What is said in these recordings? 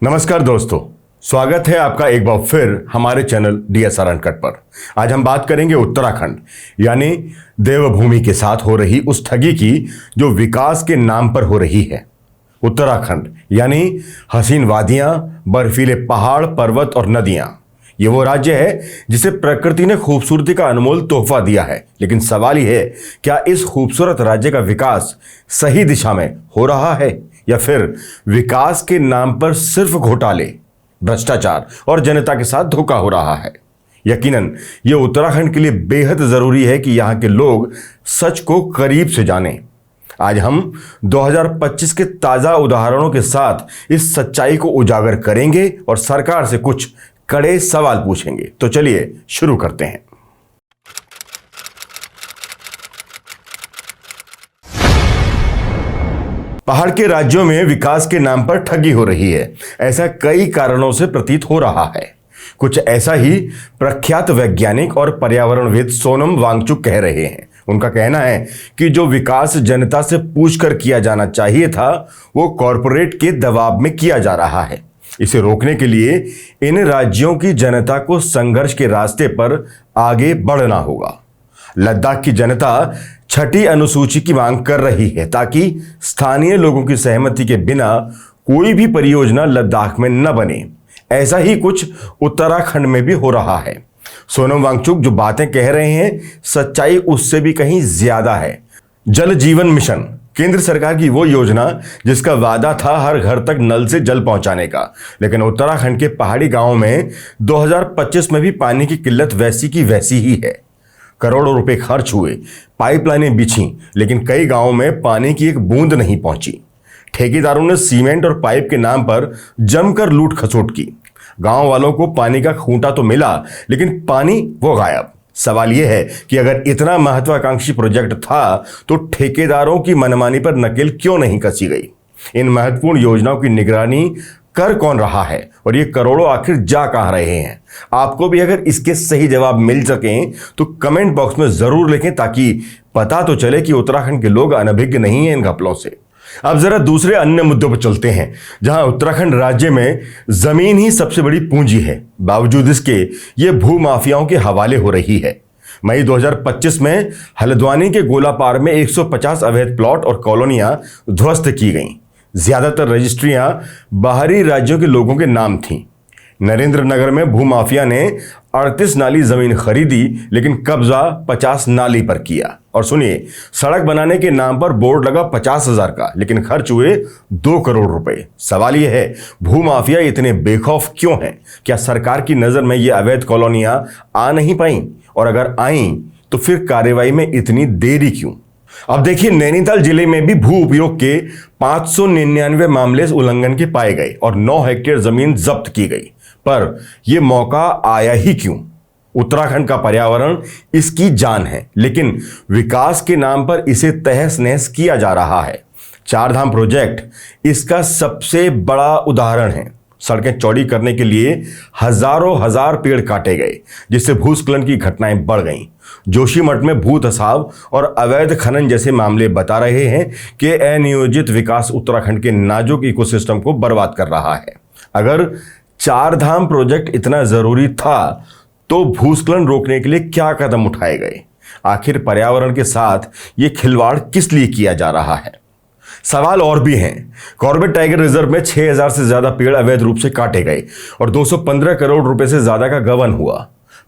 नमस्कार दोस्तों, स्वागत है आपका एक बार फिर हमारे चैनल DSR अनकट पर। आज हम बात करेंगे उत्तराखंड यानी देवभूमि के साथ हो रही उस ठगी की जो विकास के नाम पर हो रही है। उत्तराखंड यानी हसीन वादियां, बर्फीले पहाड़, पर्वत और नदियां। ये वो राज्य है जिसे प्रकृति ने खूबसूरती का अनमोल तोहफा दिया है। लेकिन सवाल यह है, क्या इस खूबसूरत राज्य का विकास सही दिशा में हो रहा है या फिर विकास के नाम पर सिर्फ घोटाले, भ्रष्टाचार और जनता के साथ धोखा हो रहा है। यकीनन यह उत्तराखंड के लिए बेहद जरूरी है कि यहां के लोग सच को करीब से जानें। आज हम 2025 के ताजा उदाहरणों के साथ इस सच्चाई को उजागर करेंगे और सरकार से कुछ कड़े सवाल पूछेंगे। तो चलिए शुरू करते हैं। पहाड़ के राज्यों में विकास के नाम पर ठगी हो रही है, ऐसा कई कारणों से प्रतीत हो रहा है। कुछ ऐसा ही प्रख्यात वैज्ञानिक और पर्यावरणविद सोनम वांगचुक कह रहे हैं। उनका कहना है कि जो विकास जनता से पूछकर किया जाना चाहिए था, वो कॉरपोरेट के दबाव में किया जा रहा है। इसे रोकने के लिए इन राज्यों की जनता को संघर्ष के रास्ते पर आगे बढ़ना होगा। लद्दाख की जनता छठी अनुसूची की मांग कर रही है ताकि स्थानीय लोगों की सहमति के बिना कोई भी परियोजना लद्दाख में न बने। ऐसा ही कुछ उत्तराखंड में भी हो रहा है। सोनम वांगचुक जो बातें कह रहे हैं, सच्चाई उससे भी कहीं ज्यादा है। जल जीवन मिशन केंद्र सरकार की वो योजना जिसका वादा था हर घर तक नल से जल पहुंचाने का, लेकिन उत्तराखंड के पहाड़ी गांवों में 2025 में भी पानी की किल्लत वैसी की वैसी ही है। करोड़ों रुपए खर्च हुए, पाइपलाइनें बिछी, लेकिन कई गांवों में पानी की एक बूंद नहीं पहुंची। ठेकेदारों ने सीमेंट और पाइप के नाम पर जमकर लूट खसोट की। गांव वालों को पानी का खूंटा तो मिला, लेकिन पानी वो गायब। सवाल यह है कि अगर इतना महत्वाकांक्षी प्रोजेक्ट था तो ठेकेदारों की मनमानी पर नकेल क्यों नहीं कसी गई? इन महत्वपूर्ण योजनाओं की निगरानी कर कौन रहा है और ये करोड़ों आखिर जा कहां रहे हैं? आपको भी अगर इसके सही जवाब मिल सकें तो कमेंट बॉक्स में जरूर लिखें, ताकि पता तो चले कि उत्तराखंड के लोग अनभिज्ञ नहीं हैं इन घपलों से। अब जरा दूसरे अन्य मुद्दों पर चलते हैं, जहां उत्तराखंड राज्य में जमीन ही सबसे बड़ी पूंजी है। बावजूद इसके ये भू माफियाओं के हवाले हो रही है। मई 2025 में हल्द्वानी के गोलापार में 150 अवैध प्लॉट और कॉलोनियां ध्वस्त की गईं। ज्यादातर रजिस्ट्रियां बाहरी राज्यों के लोगों के नाम थीं। नरेंद्र नगर में भूमाफिया ने 38 नाली जमीन खरीदी, लेकिन कब्जा 50 नाली पर किया। और सुनिए, सड़क बनाने के नाम पर बोर्ड लगा 50,000 का, लेकिन खर्च हुए 2 करोड़ रुपए। सवाल यह है, भूमाफिया इतने बेखौफ क्यों हैं? क्या सरकार की नजर में ये अवैध कॉलोनियां आ नहीं पाई? और अगर आई तो फिर कार्रवाई में इतनी देरी क्यों? अब देखिए, नैनीताल जिले में भी भू उपयोग के 599 मामले उल्लंघन के पाए गए और 9 हेक्टेयर जमीन जब्त की गई। पर यह मौका आया ही क्यों? उत्तराखंड का पर्यावरण इसकी जान है, लेकिन विकास के नाम पर इसे तहस नहस किया जा रहा है। चारधाम प्रोजेक्ट इसका सबसे बड़ा उदाहरण है। सड़कें चौड़ी करने के लिए हजारों हजार पेड़ काटे गए, जिससे भूस्खलन की घटनाएं बढ़ गईं। जोशीमठ में भू धसाव और अवैध खनन जैसे मामले बता रहे हैं कि अनियोजित विकास उत्तराखंड के नाजुक इकोसिस्टम को बर्बाद कर रहा है। अगर चारधाम प्रोजेक्ट इतना जरूरी था तो भूस्खलन रोकने के लिए क्या कदम उठाए गए? आखिर पर्यावरण के साथ ये खिलवाड़ किस लिए किया जा रहा है? सवाल और भी हैं। कॉर्बेट टाइगर रिजर्व में 6,000 से ज्यादा पेड़ अवैध रूप से काटे गए और 215 करोड़ रुपए से ज्यादा का गबन हुआ।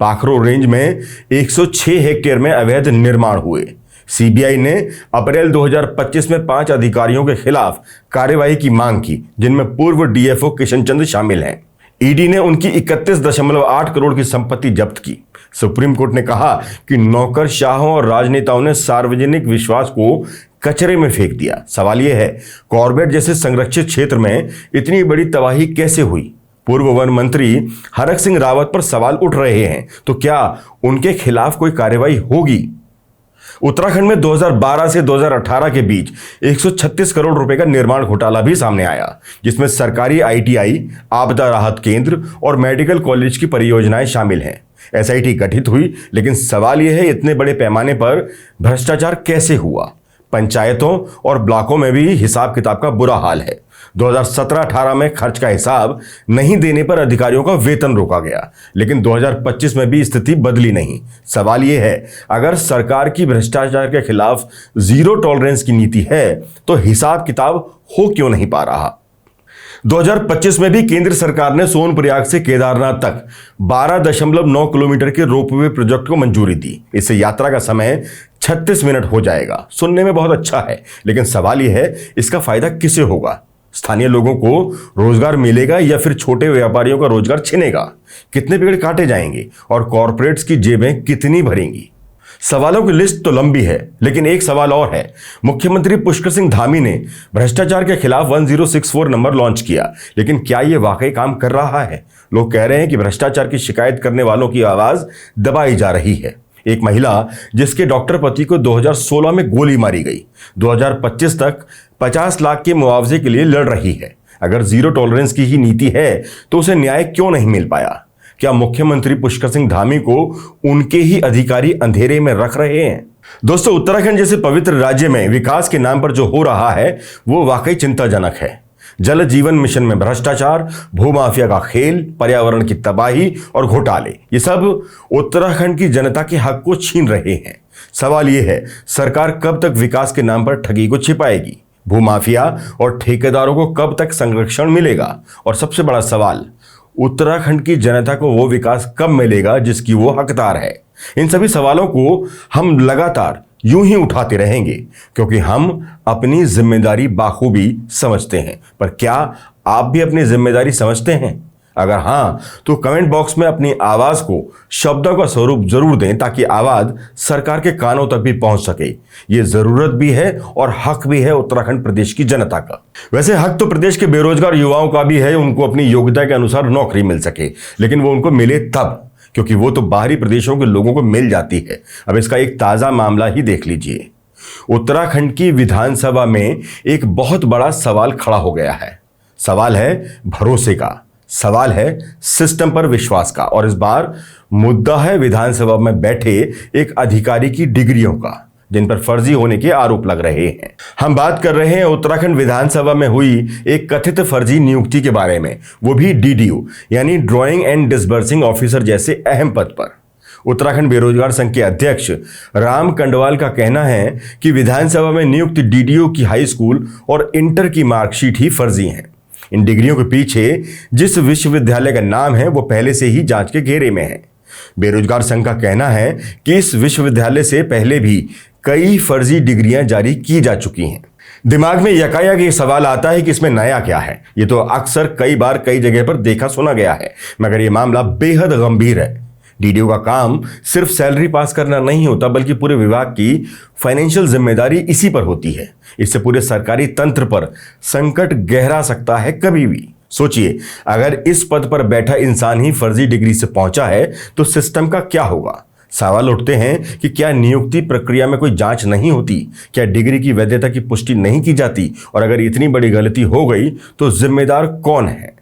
पाखरो रेंज में 106 हेक्टेयर में अवैध निर्माण हुए। सीबीआई ने अप्रैल 2025 में 5 अधिकारियों के खिलाफ कार्रवाई की मांग की, जिनमें पूर्व डीएफओ किशन चंद्र शामिल हैं। ईडी ने उनकी 31.8 करोड़ की संपत्ति जब्त की। सुप्रीम कोर्ट ने कहा कि नौकरशाहों और राजनेताओं ने सार्वजनिक विश्वास को कचरे में फेंक दिया। सवाल यह है, कॉर्बेट जैसे संरक्षित क्षेत्र में इतनी बड़ी तबाही कैसे हुई? पूर्व वन मंत्री हरक सिंह रावत पर सवाल उठ रहे हैं, तो क्या उनके खिलाफ कोई कार्रवाई होगी? उत्तराखंड में 2012 से 2018 के बीच 136 करोड़ रुपए का निर्माण घोटाला भी सामने आया, जिसमें सरकारी आईटीआई, आपदा राहत केंद्र और मेडिकल कॉलेज की परियोजनाएं शामिल हैं। एसआईटी गठित हुई, लेकिन सवाल यह है, इतने बड़े पैमाने पर भ्रष्टाचार कैसे हुआ? पंचायतों और ब्लॉकों में भी हिसाब किताब का बुरा हाल है। 2017-18 में खर्च का हिसाब नहीं देने पर अधिकारियों का वेतन रोका गया, लेकिन 2025 में भी स्थिति बदली नहीं। सवाल यह है, अगर सरकार की भ्रष्टाचार के खिलाफ जीरो टॉलरेंस की नीति है तो हिसाब किताब हो क्यों नहीं पा रहा। 2025 में भी केंद्र सरकार ने सोनप्रयाग से केदारनाथ तक 12.9 किलोमीटर के रोपवे प्रोजेक्ट को मंजूरी दी। इससे यात्रा का समय 36 मिनट हो जाएगा। सुनने में बहुत अच्छा है, लेकिन सवाल यह है, इसका फायदा किसे होगा? स्थानीय लोगों को रोजगार मिलेगा या फिर छोटे व्यापारियों का रोजगार छिनेगा? कितने पेड़ काटे जाएंगे और कॉरपोरेट्स की जेबें कितनी भरेंगी? सवालों की लिस्ट तो लंबी है, लेकिन एक सवाल और है। मुख्यमंत्री पुष्कर सिंह धामी ने भ्रष्टाचार के खिलाफ 1064 नंबर लॉन्च किया, लेकिन क्या यह वाकई काम कर रहा है? लोग कह रहे हैं कि भ्रष्टाचार की शिकायत करने वालों की आवाज दबाई जा रही है। एक महिला जिसके डॉक्टर पति को 2016 में गोली मारी गई, 2025 तक 50 लाख के मुआवजे के लिए लड़ रही है। अगर जीरो टॉलरेंस की ही नीति है तो उसे न्याय क्यों नहीं मिल पाया? क्या मुख्यमंत्री पुष्कर सिंह धामी को उनके ही अधिकारी अंधेरे में रख रहे हैं? दोस्तों, उत्तराखंड जैसे पवित्र राज्य में विकास के नाम पर जो हो रहा है वो वाकई चिंताजनक है। जल जीवन मिशन में भ्रष्टाचार, भूमाफिया का खेल, पर्यावरण की तबाही और घोटाले, ये सब उत्तराखंड की जनता के हक को छीन रहे हैं। सवाल यह है, सरकार कब तक विकास के नाम पर ठगी को छिपाएगी? भूमाफिया और ठेकेदारों को कब तक संरक्षण मिलेगा? और सबसे बड़ा सवाल, उत्तराखंड की जनता को वो विकास कब मिलेगा जिसकी वो हकदार है? इन सभी सवालों को हम लगातार यूं ही उठाते रहेंगे, क्योंकि हम अपनी जिम्मेदारी बाखूबी समझते हैं। पर क्या आप भी अपनी जिम्मेदारी समझते हैं? अगर हां, तो कमेंट बॉक्स में अपनी आवाज को शब्दों का स्वरूप जरूर दें, ताकि आवाज सरकार के कानों तक भी पहुंच सके। ये जरूरत भी है और हक भी है उत्तराखंड प्रदेश की जनता का। वैसे हक तो प्रदेश के बेरोजगार युवाओं का भी है, उनको अपनी योग्यता के अनुसार नौकरी मिल सके, लेकिन वो उनको मिले तब, क्योंकि वो तो बाहरी प्रदेशों के लोगों को मिल जाती है। अब इसका एक ताजा मामला ही देख लीजिए। उत्तराखंड की विधानसभा में एक बहुत बड़ा सवाल खड़ा हो गया है। सवाल है भरोसे का, सवाल है सिस्टम पर विश्वास का, और इस बार मुद्दा है विधानसभा में बैठे एक अधिकारी की डिग्रियों का, जिन पर फर्जी होने के आरोप लग रहे हैं। हम बात कर रहे हैं उत्तराखंड विधानसभा में हुई एक कथित फर्जी नियुक्ति के बारे में, वो भी डीडीओ यानी ड्राइंग एंड डिसबर्सिंग ऑफिसर जैसे अहम पद पर। उत्तराखंड बेरोजगार संघ के अध्यक्ष राम कंडवाल का कहना है कि विधानसभा में नियुक्त डीडीओ की हाई स्कूल और इंटर की मार्कशीट ही फर्जी हैं। इन डिग्रियों के पीछे जिस विश्वविद्यालय का नाम है वो पहले से ही जांच के घेरे में है। बेरोजगार संघ का कहना है कि इस विश्वविद्यालय से पहले भी कई फर्जी डिग्रियां जारी की जा चुकी हैं। दिमाग में यकायक ये सवाल आता है कि इसमें नया क्या है। ये तो अक्सर कई बार कई जगह पर देखा सुना गया है, मगर ये मामला बेहद गंभीर है। डीडीओ का काम सिर्फ सैलरी पास करना नहीं होता, बल्कि पूरे विभाग की फाइनेंशियल जिम्मेदारी इसी पर होती है। इससे पूरे सरकारी तंत्र पर संकट गहरा सकता है कभी भी। सोचिए, अगर इस पद पर बैठा इंसान ही फर्जी डिग्री से पहुंचा है तो सिस्टम का क्या होगा? सवाल उठते हैं कि क्या नियुक्ति प्रक्रिया में कोई जांच नहीं होती? क्या डिग्री की वैधता की पुष्टि नहीं की जाती? और अगर इतनी बड़ी गलती हो गई तो जिम्मेदार कौन है?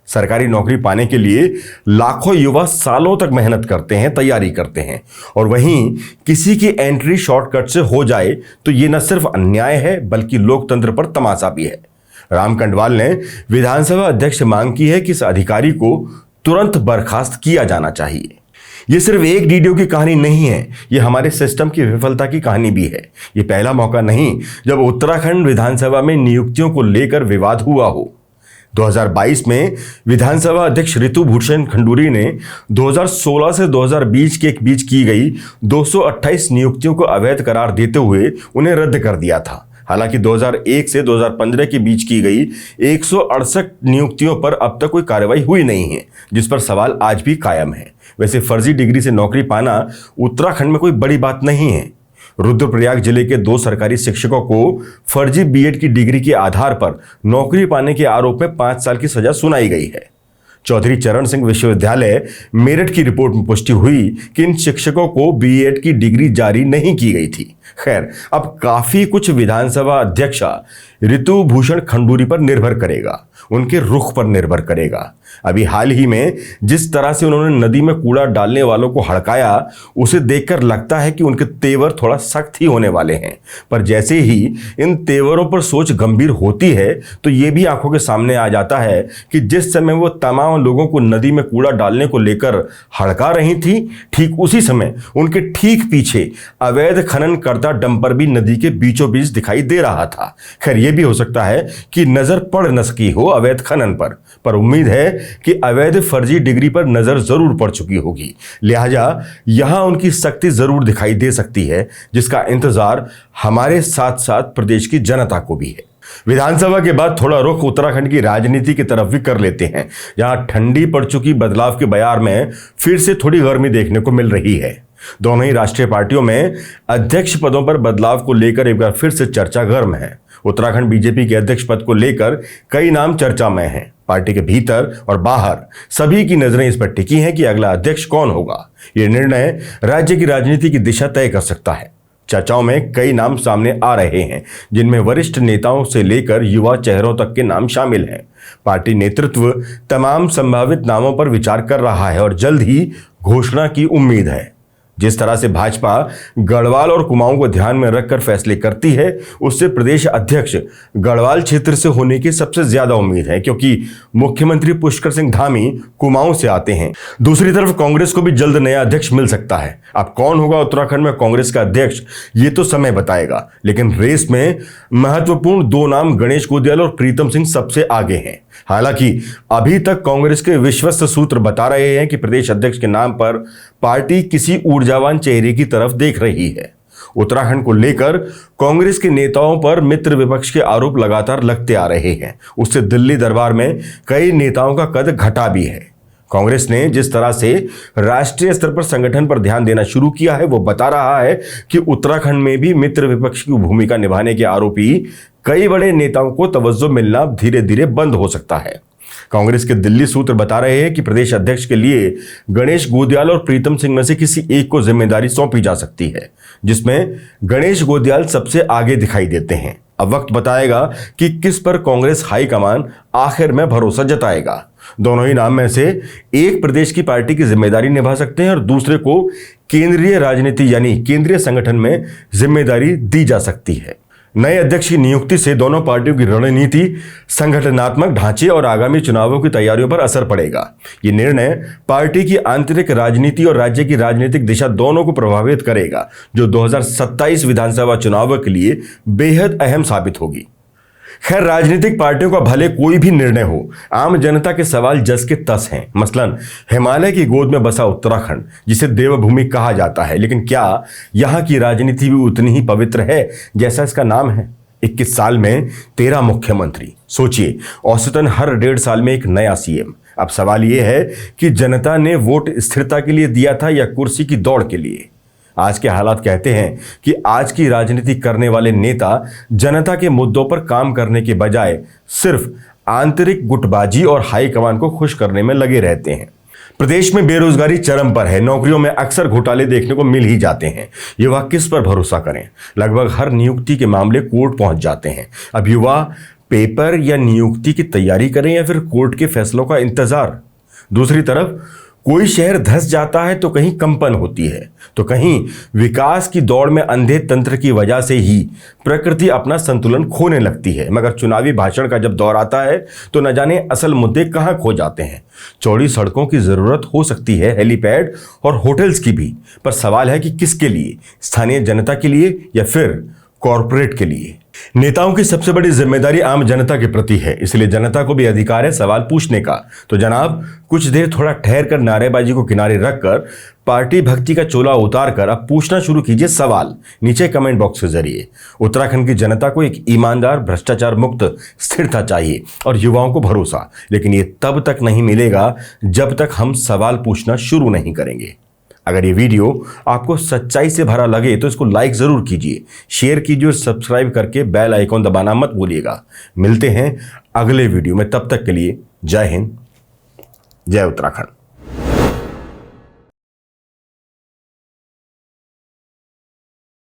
सरकारी नौकरी पाने के लिए लाखों युवा सालों तक मेहनत करते हैं, तैयारी करते हैं, और वहीं किसी की एंट्री शॉर्टकट से हो जाए तो ये न सिर्फ अन्याय है बल्कि लोकतंत्र पर तमाशा भी है। राम कंडवाल ने विधानसभा अध्यक्ष से मांग की है कि इस अधिकारी को तुरंत बर्खास्त किया जाना चाहिए। ये सिर्फ एक डीडीओ की कहानी नहीं है, ये हमारे सिस्टम की विफलता की कहानी भी है। ये पहला मौका नहीं जब उत्तराखंड विधानसभा में नियुक्तियों को लेकर विवाद हुआ हो। 2022 में विधानसभा अध्यक्ष ऋतु भूषण खंडूरी ने 2016 से 2020 के बीच की गई 228 नियुक्तियों को अवैध करार देते हुए उन्हें रद्द कर दिया था। हालांकि 2001 से 2015 के बीच की गई 168 नियुक्तियों पर अब तक कोई कार्रवाई हुई नहीं है, जिस पर सवाल आज भी कायम है। वैसे फर्जी डिग्री से नौकरी पाना उत्तराखंड में कोई बड़ी बात नहीं है। रुद्रप्रयाग जिले के 2 सरकारी शिक्षकों को फर्जी बीएड की डिग्री के आधार पर नौकरी पाने के आरोप में 5 साल की सजा सुनाई गई है। चौधरी चरण सिंह विश्वविद्यालय मेरठ की रिपोर्ट में पुष्टि हुई कि इन शिक्षकों को बीएड की डिग्री जारी नहीं की गई थी। खैर, अब काफी कुछ विधानसभा अध्यक्षा ऋतु भूषण खंडूरी पर निर्भर करेगा। उनके रुख पर निर्भर करेगा। अभी हाल ही में जिस तरह से उन्होंने नदी में कूड़ा डालने वालों को हड़काया, उसे देखकर लगता है कि उनके तेवर थोड़ा सख्त ही होने वाले हैं। पर जैसे ही इन तेवरों पर सोच गंभीर होती है तो ये भी आंखों के सामने आ जाता है कि जिस समय वो तमाम लोगों को नदी में कूड़ा डालने को लेकर हड़का रही थी, ठीक उसी समय उनके ठीक पीछे अवैध खनन करता डंपर भी नदी के बीचों बीच दिखाई दे रहा था। खैर, यह भी हो सकता है कि नजर पड़ न सकी हो अवैध खनन पर उम्मीद है कि अवैध फर्जी डिग्री पर नजर जरूर पड़ चुकी होगी। लिहाजा यहां उनकी सख्ती जरूर दिखाई दे सकती है, जिसका इंतजार हमारे साथ साथ प्रदेश की जनता को भी है। विधानसभा के बाद थोड़ा रुख उत्तराखंड की राजनीति की तरफ भी कर लेते हैं, जहां ठंडी पड़ चुकी बदलाव के बयार में फिर से थोड़ी गर्मी देखने को मिल रही है। दोनों ही राष्ट्रीय पार्टियों में अध्यक्ष पदों पर बदलाव को लेकर एक बार फिर से चर्चा गर्म है। उत्तराखंड बीजेपी के अध्यक्ष पद को लेकर कई नाम चर्चा में हैं। पार्टी के भीतर और बाहर सभी की नजरें इस पर टिकी हैं कि अगला अध्यक्ष कौन होगा। यह निर्णय राज्य की राजनीति की दिशा तय कर सकता है। चर्चाओं में कई नाम सामने आ रहे हैं, जिनमें वरिष्ठ नेताओं से लेकर युवा चेहरों तक के नाम शामिल हैं। पार्टी नेतृत्व तमाम संभावित नामों पर विचार कर रहा है और जल्द ही घोषणा की उम्मीद है। जिस तरह से भाजपा गढ़वाल और कुमाऊं को ध्यान में रखकर फैसले करती है, उससे प्रदेश अध्यक्ष गढ़वाल क्षेत्र से होने की सबसे ज्यादा उम्मीद है, क्योंकि मुख्यमंत्री पुष्कर सिंह धामी कुमाऊं से आते हैं। दूसरी तरफ कांग्रेस को भी जल्द नया अध्यक्ष मिल सकता है। अब कौन होगा उत्तराखंड में कांग्रेस का अध्यक्ष, ये तो समय बताएगा, लेकिन रेस में महत्वपूर्ण दो नाम गणेश गोदियाल और प्रीतम सिंह सबसे आगे हैं। हालांकि अभी तक कांग्रेस के विश्वस्त सूत्र बता रहे हैं कि प्रदेश अध्यक्ष के नाम पर पार्टी किसी ऊर्जावान चेहरे की तरफ देख रही है। उत्तराखंड को लेकर कांग्रेस के नेताओं पर मित्र विपक्ष के आरोप लगातार लगते आ रहे हैं। उससे दिल्ली दरबार में कई नेताओं का कद घटा भी है। कांग्रेस ने जिस तरह से राष्ट्रीय स्तर पर संगठन पर ध्यान देना शुरू किया है, वो बता रहा है कि उत्तराखंड में भी मित्र विपक्ष की भूमिका निभाने के आरोपी कई बड़े नेताओं को तवज्जो मिलना धीरे धीरे बंद हो सकता है। कांग्रेस के दिल्ली सूत्र बता रहे हैं कि प्रदेश अध्यक्ष के लिए गणेश गोदियाल और प्रीतम सिंह में से किसी एक को जिम्मेदारी सौंपी जा सकती है, जिसमें गणेश गोदियाल सबसे आगे दिखाई देते हैं। अब वक्त बताएगा कि किस पर कांग्रेस हाईकमान आखिर में भरोसा जताएगा। दोनों ही नाम में से एक प्रदेश की पार्टी की जिम्मेदारी निभा सकते हैं और दूसरे को केंद्रीय राजनीति यानी केंद्रीय संगठन में जिम्मेदारी दी जा सकती है। नए अध्यक्ष की नियुक्ति से दोनों पार्टियों की रणनीति, संगठनात्मक ढांचे और आगामी चुनावों की तैयारियों पर असर पड़ेगा। ये निर्णय पार्टी की आंतरिक राजनीति और राज्य की राजनीतिक दिशा दोनों को प्रभावित करेगा, जो 2027 विधानसभा चुनावों के लिए बेहद अहम साबित होगी। खैर, राजनीतिक पार्टियों का भले कोई भी निर्णय हो, आम जनता के सवाल जस के तस हैं। मसलन हिमालय की गोद में बसा उत्तराखंड, जिसे देवभूमि कहा जाता है, लेकिन क्या यहाँ की राजनीति भी उतनी ही पवित्र है जैसा इसका नाम है? 21 साल में 13 मुख्यमंत्री, सोचिए, औसतन हर 1.5 साल में एक नया सीएम। अब सवाल यह है कि जनता ने वोट स्थिरता के लिए दिया था या कुर्सी की दौड़ के लिए? आज के हालात कहते हैं कि आज की राजनीति करने वाले नेता जनता के मुद्दों पर काम करने के बजाय सिर्फ आंतरिक गुटबाजी और हाईकमान को खुश करने में लगे रहते हैं। प्रदेश में बेरोजगारी चरम पर है। नौकरियों में अक्सर घोटाले देखने को मिल ही जाते हैं। युवा किस पर भरोसा करें? लगभग हर नियुक्ति के मामले कोर्ट पहुंच जाते हैं। अब युवा पेपर या नियुक्ति की तैयारी करें या फिर कोर्ट के फैसलों का इंतजार? दूसरी तरफ कोई शहर धंस जाता है तो कहीं कंपन होती है, तो कहीं विकास की दौड़ में अंधे तंत्र की वजह से ही प्रकृति अपना संतुलन खोने लगती है। मगर चुनावी भाषण का जब दौर आता है तो न जाने असल मुद्दे कहां खो जाते हैं। चौड़ी सड़कों की जरूरत हो सकती है, हेलीपैड और होटल्स की भी, पर सवाल है कि किसके लिए? स्थानीय जनता के लिए या फिर कॉरपोरेट के लिए? नेताओं की सबसे बड़ी जिम्मेदारी आम जनता के प्रति है, इसलिए जनता को भी अधिकार है सवाल पूछने का। तो जनाब, कुछ देर थोड़ा ठहर कर नारेबाजी को किनारे रखकर पार्टी भक्ति का चोला उतार कर अब पूछना शुरू कीजिए सवाल नीचे कमेंट बॉक्स के जरिए। उत्तराखंड की जनता को एक ईमानदार, भ्रष्टाचार मुक्त स्थिरता चाहिए और युवाओं को भरोसा, लेकिन ये तब तक नहीं मिलेगा जब तक हम सवाल पूछना शुरू नहीं करेंगे। अगर ये वीडियो आपको सच्चाई से भरा लगे तो इसको लाइक जरूर कीजिए, शेयर कीजिए और सब्सक्राइब करके बेल आइकॉन दबाना मत भूलिएगा। मिलते हैं अगले वीडियो में, तब तक के लिए जय हिंद, जय उत्तराखंड।